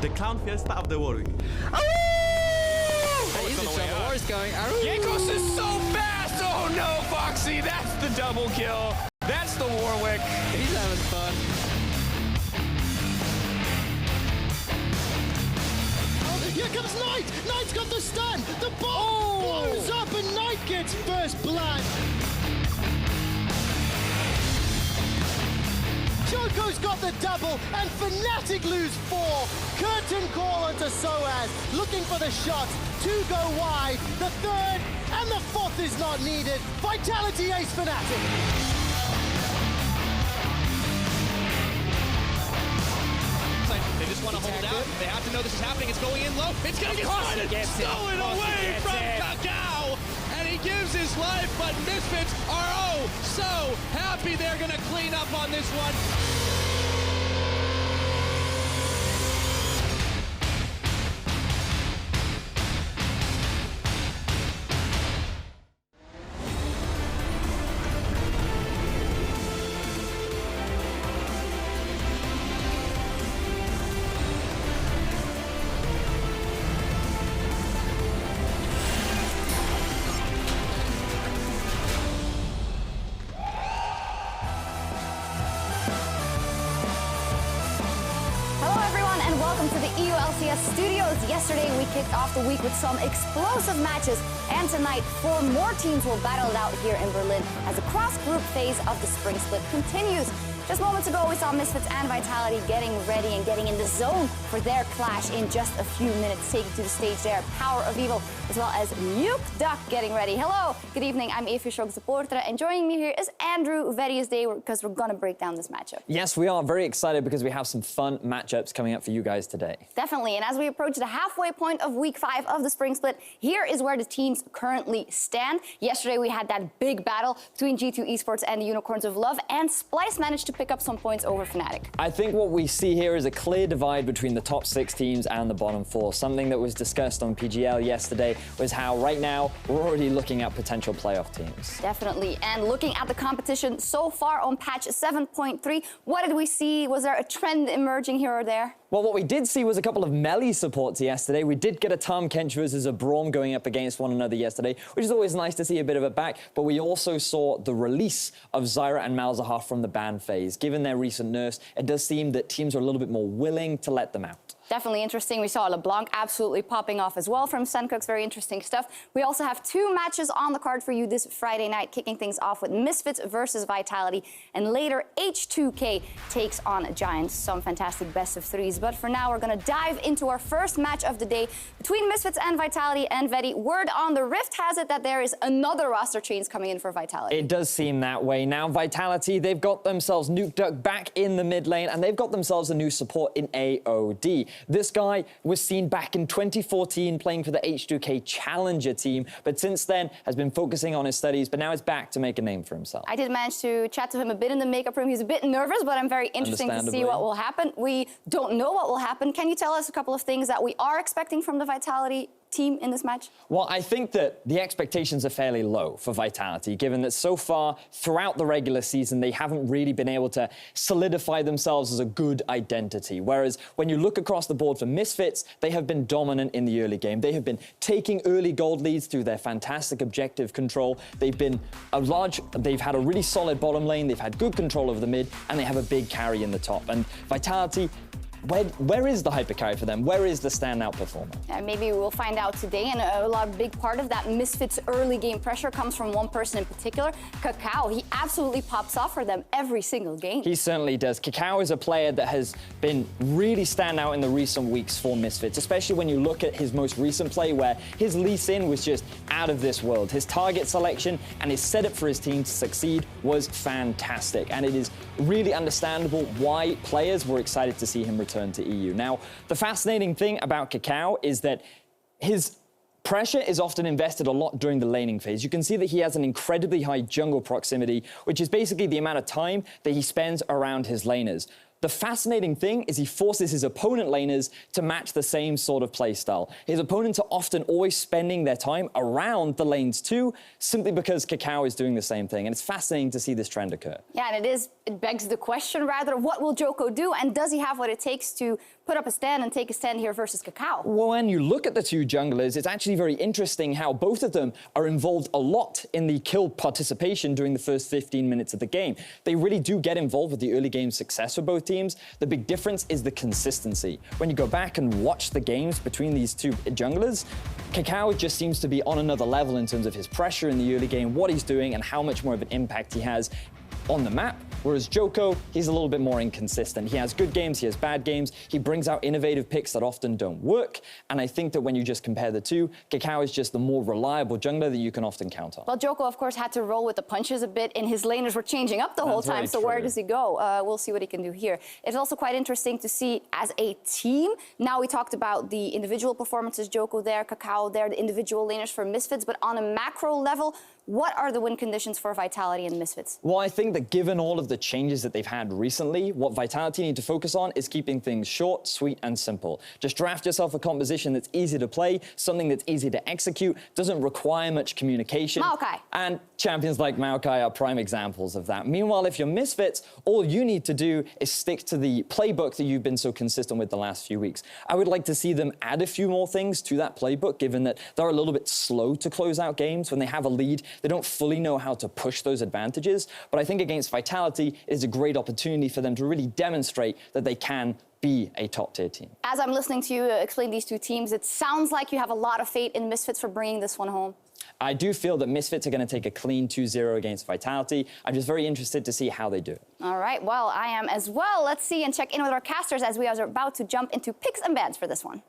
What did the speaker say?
the clown fiesta of the Warwick. He's in trouble. Where's going? Jankos is so fast! Oh no, Foxy, that's the double kill. That's the Warwick. He's having fun. Here comes Knight! Knight's got the stun! The ball blows up and Knight gets first blood! Choco's got the double and Fnatic lose 4. Curtain call onto Soaz, looking for the shots. 2 go wide, the third and the fourth is not needed. Vitality ace Fnatic. They just want to hold out. They have to know this is happening. It's going in low. It's going to get spotted. Stolen away from Kakao. And he gives his life, but Misfits are oh so happy they're going to clean up on this one. Welcome to the EU LCS studios. Yesterday we kicked off the week with some explosive matches, and tonight 4 more teams will battle it out here in Berlin as the cross-group phase of the spring split continues. Just moments ago we saw Misfits and Vitality getting ready and getting in the zone for their clash in just a few minutes. Taking to the stage there, Power of Evil, as well as Nuke Duck getting ready. Hello, good evening, I'm EpicSkillshot supporter, and joining me here is Andrew VODS Day, because we're gonna break down this matchup. Yes, we are very excited because we have some fun matchups coming up for you guys today. Definitely, and as we approach the halfway point of week 5 of the spring split, here is where the teams currently stand. Yesterday we had that big battle between G2 Esports and the Unicorns of Love, and Splyce managed to pick up some points over Fnatic. I think what we see here is a clear divide between the top 6 teams and the bottom 4. Something that was discussed on PGL yesterday was how right now we're already looking at potential playoff teams. Definitely, and looking at the competition so far on patch 7.3, what did we see? Was there a trend emerging here or there? Well, what we did see was a couple of melee supports yesterday. We did get a Tahm Kench versus a Braum going up against one another yesterday, which is always nice to see a bit of it back, but we also saw the release of Zyra and Malzahar from the ban phase. Given their recent nerfs, it does seem that teams are a little bit more willing to let them out. Definitely interesting. We saw LeBlanc absolutely popping off as well from Sencook's. Very interesting stuff. We also have 2 matches on the card for you this Friday night, kicking things off with Misfits versus Vitality, and later H2K takes on Giants. Some fantastic best of 3s. But for now, we're going to dive into our first match of the day between Misfits and Vitality. And Vedi, word on the Rift has it that there is another roster change coming in for Vitality. It does seem that way. Now, Vitality, they've got themselves Nuke Duck back in the mid lane, and they've got themselves a new support in AOD. This guy was seen back in 2014 playing for the H2K Challenger team, but since then has been focusing on his studies, but now is back to make a name for himself. I did manage to chat to him a bit in the makeup room. He's a bit nervous, but I'm very interested to see what will happen. We don't know what will happen. Can you tell us a couple of things that we are expecting from the Vitality team in this match? Well, I think that the expectations are fairly low for Vitality, given that so far throughout the regular season, they haven't really been able to solidify themselves as a good identity. Whereas when you look across the board for Misfits, they have been dominant in the early game. They have been taking early gold leads through their fantastic objective control. They've had a really solid bottom lane. They've had good control over the mid, and they have a big carry in the top. And Vitality, where is the hyper carry for them? Where is the standout performer? Maybe we'll find out today, and a big part of that Misfits early game pressure comes from one person in particular, Kakao. He absolutely pops off for them every single game. He certainly does. Kakao is a player that has been really standout in the recent weeks for Misfits, especially when you look at his most recent play where his Lee Sin was just out of this world. His target selection and his setup for his team to succeed was fantastic, and it is really understandable why players were excited to see him return to EU. Now, the fascinating thing about Kakao is that his pressure is often invested a lot during the laning phase. You can see that he has an incredibly high jungle proximity, which is basically the amount of time that he spends around his laners. The fascinating thing is he forces his opponent laners to match the same sort of playstyle. His opponents are often always spending their time around the lanes too, simply because Kakao is doing the same thing. And it's fascinating to see this trend occur. Yeah, and it begs the question rather, what will Joko do? And does he have what it takes to put up a stand and take a stand here versus Kakao? Well, when you look at the two junglers, it's actually very interesting how both of them are involved a lot in the kill participation during the first 15 minutes of the game. They really do get involved with the early game success for both teams. The big difference is the consistency. When you go back and watch the games between these two junglers, Kakao just seems to be on another level in terms of his pressure in the early game, what he's doing, and how much more of an impact he has on the map, whereas Joko, he's a little bit more inconsistent. He has good games, he has bad games, he brings out innovative picks that often don't work, and I think that when you just compare the two, Kakao is just the more reliable jungler that you can often count on. Well, Joko, of course, had to roll with the punches a bit, and his laners were changing up the whole time, so where does he go? We'll see what he can do here. It's also quite interesting to see as a team. Now we talked about the individual performances, Joko there, Kakao there, the individual laners for Misfits, but on a macro level, what are the win conditions for Vitality and Misfits? Well, I think that given all of the changes that they've had recently, what Vitality need to focus on is keeping things short, sweet, and simple. Just draft yourself a composition that's easy to play, something that's easy to execute, doesn't require much communication. Maokai. And champions like Maokai are prime examples of that. Meanwhile, if you're Misfits, all you need to do is stick to the playbook that you've been so consistent with the last few weeks. I would like to see them add a few more things to that playbook, given that they're a little bit slow to close out games. When they have a lead, they don't fully know how to push those advantages. But I think against Vitality, it is a great opportunity for them to really demonstrate that they can be a top-tier team. As I'm listening to you explain these two teams, it sounds like you have a lot of faith in Misfits for bringing this one home. I do feel that Misfits are going to take a clean 2-0 against Vitality. I'm just very interested to see how they do it. All right, well, I am as well. Let's see and check in with our casters as we are about to jump into picks and bans for this one.